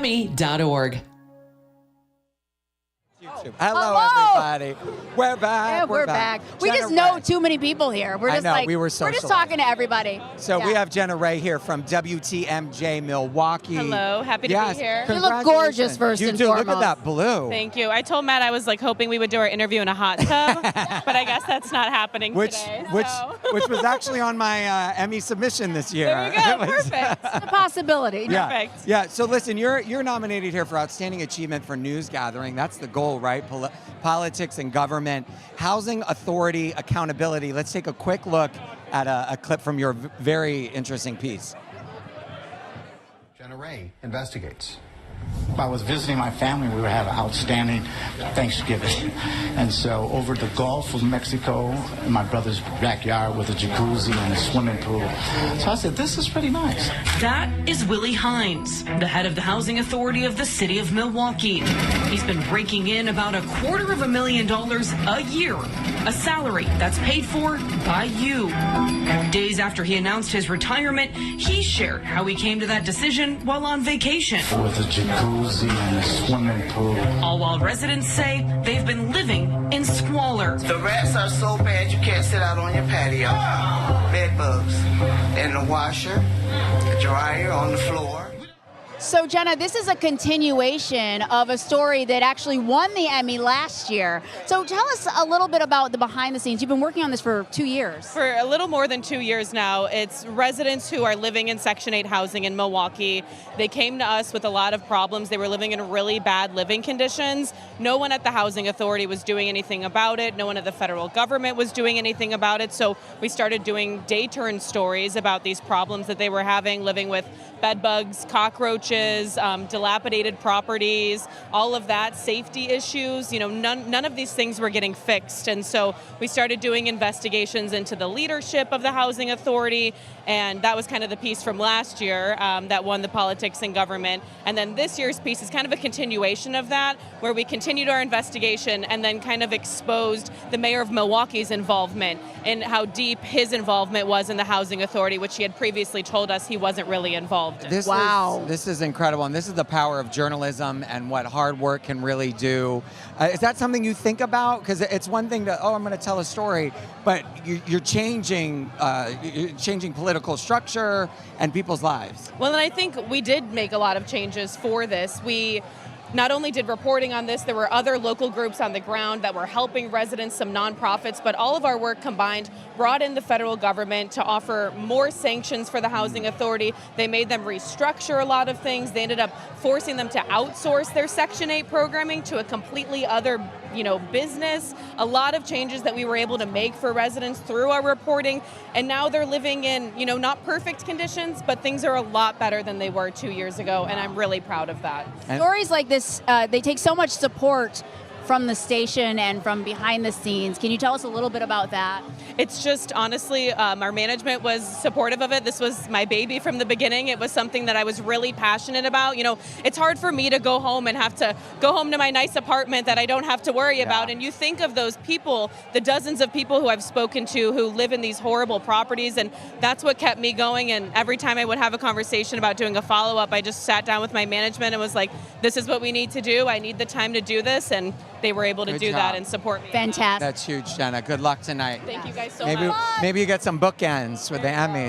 WTMJ.Emmy.org. Hello, everybody. We're back. Yeah, we're back. We Jenna just know Rae. too many people here. We're just we were we're just talking to everybody. So Yeah. we have Jenna Rae here from WTMJ Milwaukee. Hello, happy to be here. You look gorgeous, first you and do. foremost. Look at that blue. Thank you. I told Matt I was hoping we would do our interview in a hot tub, but I guess that's not happening today. Which was actually on my Emmy submission this year. There you go. Perfect. It's a possibility. Yeah. Perfect. Yeah. So listen, you're nominated here for outstanding achievement for news gathering. That's the goal, right? Politics and government, housing authority accountability. Let's take a quick look at a clip from your very interesting piece. Jenna Rae investigates. I was visiting my family. We were having an outstanding Thanksgiving. And so over the Gulf of Mexico, in my brother's backyard with a jacuzzi and a swimming pool. So I said, this is pretty nice. That is Willie Hines, the head of the Housing Authority of the city of Milwaukee. He's been raking in about $250,000 a year, a salary that's paid for by you. Days after he announced his retirement, he shared how he came to that decision while on vacation. With a jacuzzi and a swimming pool. All while residents say they've been living in squalor. The rats are so bad you can't sit out on your patio. Bed bugs in the washer, the dryer on the floor. So, Jenna, this is a continuation of a story that actually won the Emmy last year. So tell us a little bit about the behind the scenes. You've been working on this for 2 years. For a little more than 2 years now, it's residents who are living in Section 8 housing in Milwaukee. They came to us with a lot of problems. They were living in really bad living conditions. No one at the Housing Authority was doing anything about it. No one at the federal government was doing anything about it. So we started doing day turn stories about these problems that they were having, living with bed bugs, cockroaches, dilapidated properties, all of that, safety issues. None of these things were getting fixed. And so we started doing investigations into the leadership of the Housing Authority, and that was kind of the piece from last year that won the politics and government. And then this year's piece is kind of a continuation of that, where we continued our investigation and then kind of exposed the mayor of Milwaukee's involvement and how deep his involvement was in the Housing Authority, which he had previously told us he wasn't really involved in. This is incredible, and this is the power of journalism and what hard work can really do. Is that something you think about? Because it's one thing to, I'm going to tell a story, but you're changing political structure and people's lives. Well, and I think we did make a lot of changes for this. We not only did reporting on this, there were other local groups on the ground that were helping residents, some nonprofits, but all of our work combined brought in the federal government to offer more sanctions for the Housing Authority. They made them restructure a lot of things. They ended up forcing them to outsource their Section 8 programming to a completely other business. A lot of changes that we were able to make for residents through our reporting, and now they're living in, not perfect conditions, but things are a lot better than they were 2 years ago, and I'm really proud of that. Stories like this, they take so much support from the station and from behind the scenes. Can you tell us a little bit about that? It's just, honestly, our management was supportive of it. This was my baby from the beginning. It was something that I was really passionate about. It's hard for me to go home and have to go home to my nice apartment that I don't have to worry about. And you think of those people, the dozens of people who I've spoken to who live in these horrible properties, and that's what kept me going. And every time I would have a conversation about doing a follow-up, I just sat down with my management and was like, this is what we need to do. I need the time to do this. And they were able to do that and support me. Fantastic. That's huge, Jenna. Good luck tonight. Thank you guys so much. Maybe you get some bookends with the Emmy.